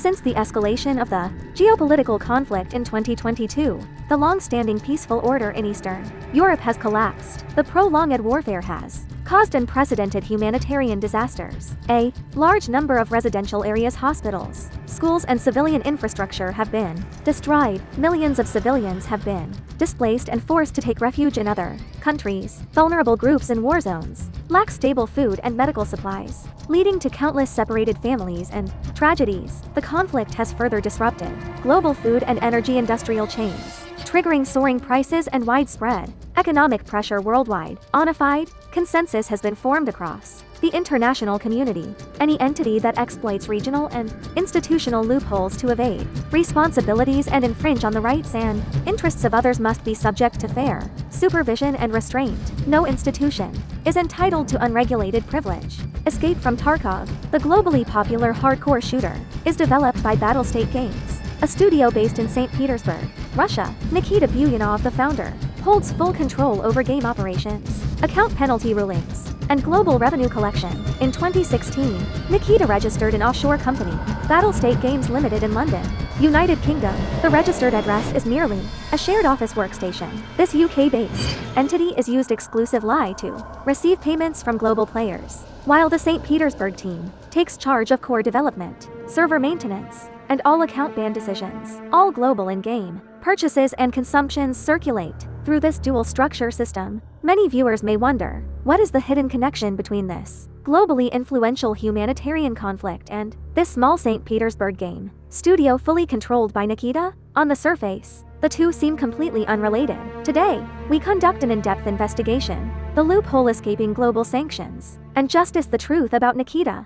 Since the escalation of the geopolitical conflict in 2022, the long-standing peaceful order in Eastern Europe has collapsed. The prolonged warfare has caused unprecedented humanitarian disasters. A large number of residential areas, hospitals, schools, and civilian infrastructure have been destroyed. Millions of civilians have been displaced and forced to take refuge in other countries. Vulnerable groups in war zones lack stable food and medical supplies, leading to countless separated families and tragedies. The conflict has further disrupted global food and energy industrial chains, triggering soaring prices and widespread economic pressure worldwide. A unified consensus has been formed across the international community. Any entity that exploits regional and institutional loopholes to evade responsibilities and infringe on the rights and interests of others must be subject to fair supervision and restraint. No institution is entitled to unregulated privilege. Escape from Tarkov, the globally popular hardcore shooter, is developed by Battlestate Games, a studio based in St. Petersburg, Russia. Nikita, the founder, holds full control over game operations, account penalty rulings, and global revenue collection. In 2016, Nikita registered an offshore company, Battlestate Games Limited, in London, United Kingdom. The registered address is merely a shared office workstation. This UK-based entity is used exclusively to receive payments from global players, while the St. Petersburg team takes charge of core development, server maintenance, and all account ban decisions. All global in-game purchases and consumptions circulate through this dual structure system. Many viewers may wonder, what is the hidden connection between this globally influential humanitarian conflict and this small St. Petersburg game studio fully controlled by Nikita? On the surface, the two seem completely unrelated. Today, we conduct an in-depth investigation, the loophole escaping global sanctions, and justice, the truth about Nikita.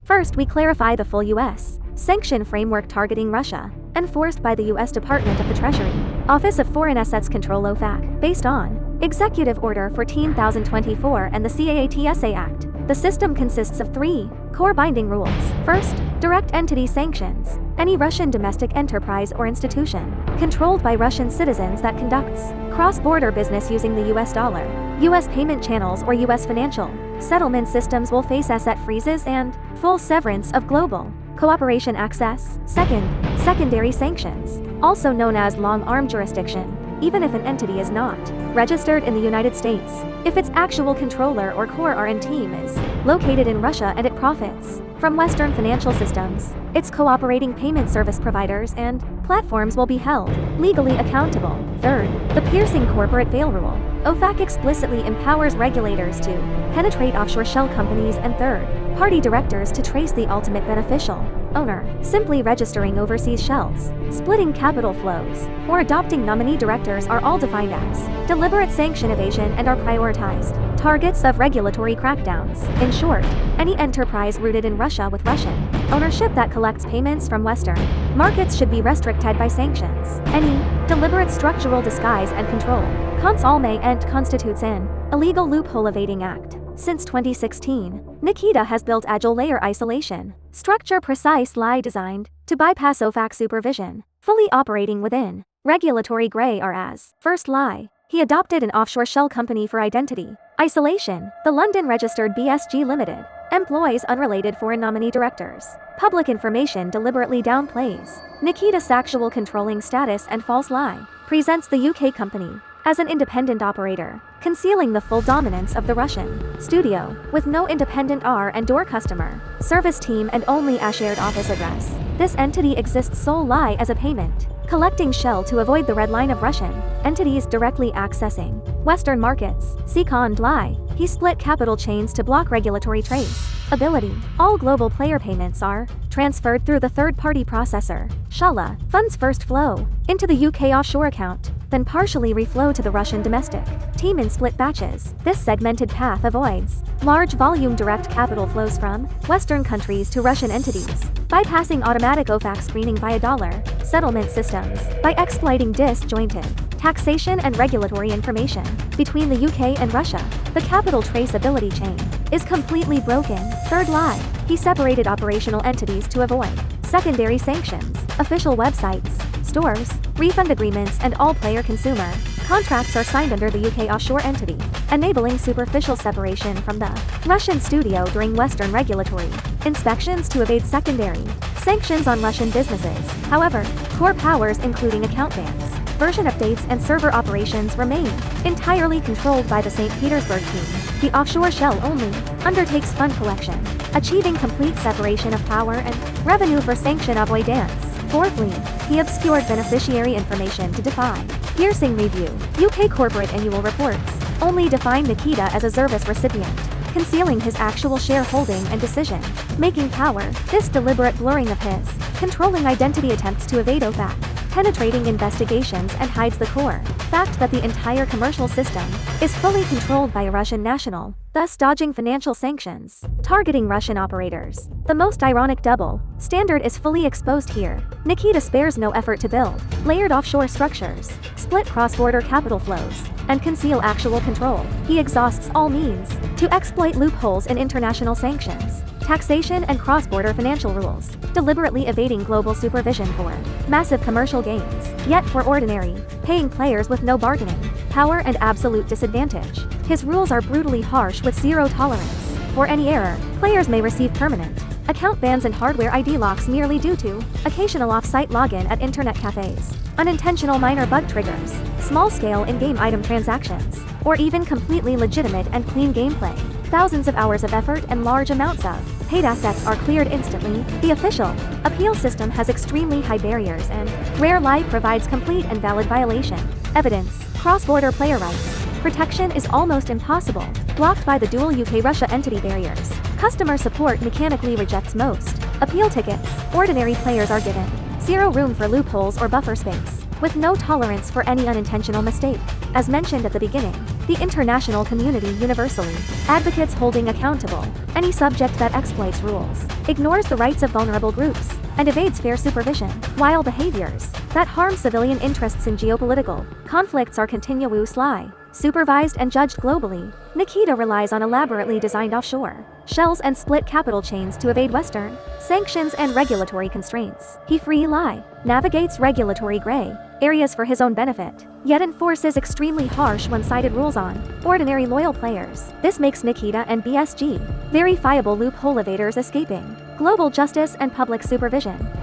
First, we clarify the full U.S. sanction framework targeting Russia, enforced by the U.S. Department of the Treasury, Office of Foreign Assets Control (OFAC), based on Executive Order 14,024 and the CAATSA Act. The system consists of three core binding rules. First, direct entity sanctions. Any Russian domestic enterprise or institution controlled by Russian citizens that conducts cross-border business using the U.S. dollar, U.S. payment channels, or U.S. financial settlement systems will face asset freezes and full severance of global cooperation access. Second, secondary sanctions, also known as long-arm jurisdiction. Even if an entity is not registered in the United States, if its actual controller or core RN team is located in Russia and it profits from Western financial systems, its cooperating payment service providers and platforms will be held legally accountable. Third, the piercing corporate veil rule. OFAC explicitly empowers regulators to penetrate offshore shell companies and third-party directors to trace the ultimate beneficial owner. Simply registering overseas shells, splitting capital flows, or adopting nominee directors are all defined as deliberate sanction evasion and are prioritized targets of regulatory crackdowns. In short, any enterprise rooted in Russia with Russian ownership that collects payments from Western markets should be restricted by sanctions. Any deliberate structural disguise and control constitutes an illegal loophole evading act. Since 2016, Nikita has built agile layer isolation structure precisely designed to bypass OFAC supervision, fully operating within regulatory gray areas. First lie, he adopted an offshore shell company for identity isolation. The London-registered BSG Limited employs unrelated foreign nominee directors. Public information deliberately downplays Nikita's actual controlling status and false lie presents the UK company as an independent operator, concealing the full dominance of the Russian studio, with no independent R&D customer service team and only a shared office address. This entity exists solely as a payment collecting shell to avoid the red line of Russian entities directly accessing Western markets. Second lie, he split capital chains to block regulatory traceability. All global player payments are transferred through the third-party processor, Shala. Funds first flow into the UK offshore account, then partially reflow to the Russian domestic team in split batches. This segmented path avoids large volume direct capital flows from Western countries to Russian entities, bypassing automatic OFAC screening via dollar settlement systems. By exploiting disjointed taxation and regulatory information between the UK and Russia, the capital traceability chain is completely broken. Third lie, he separated operational entities to avoid secondary sanctions. Official websites, stores, refund agreements, and all player consumer Contracts are signed under the UK offshore entity, enabling superficial separation from the Russian studio during Western regulatory inspections to evade secondary sanctions on Russian businesses. However, core powers including account bans, version updates and server operations remain entirely controlled by the St. Petersburg team. The offshore shell only undertakes fund collection, achieving complete separation of power and revenue for sanction avoidance. Fourthly, he obscured beneficiary information to defy piercing review. UK corporate annual reports only define Nikita as a service recipient, concealing his actual shareholding and decision-making power. This deliberate blurring of his controlling identity attempts to evade OFAC penetrating investigations and hides the core fact that the entire commercial system is fully controlled by a Russian national, thus dodging financial sanctions, targeting Russian operators. The most ironic double standard is fully exposed here. Nikita spares no effort to build layered offshore structures, split cross-border capital flows, and conceal actual control. He exhausts all means to exploit loopholes in international sanctions, taxation and cross-border financial rules, deliberately evading global supervision for massive commercial gains. Yet for ordinary, paying players with no bargaining power and absolute disadvantage, his rules are brutally harsh with zero tolerance. For any error, players may receive permanent account bans and hardware ID locks merely due to occasional off-site login at internet cafes, unintentional minor bug triggers, small-scale in-game item transactions, or even completely legitimate and clean gameplay. Thousands of hours of effort and large amounts of paid assets are cleared instantly. The official appeal system has extremely high barriers and Rare Lie provides complete and valid violation evidence. Cross-border player rights protection is almost impossible, blocked by the dual UK-Russia entity barriers. Customer support mechanically rejects most appeal tickets. Ordinary players are given zero room for loopholes or buffer space, with no tolerance for any unintentional mistake. As mentioned at the beginning, the international community universally advocates holding accountable any subject that exploits rules, ignores the rights of vulnerable groups, and evades fair supervision, while behaviors that harm civilian interests in geopolitical conflicts are continuously supervised and judged globally. Nikita relies on elaborately designed offshore shells and split capital chains to evade Western sanctions and regulatory constraints. He freely navigates regulatory gray areas for his own benefit, yet enforces extremely harsh one-sided rules on ordinary loyal players. This makes Nikita and BSG verifiable loophole evaders escaping global justice and public supervision.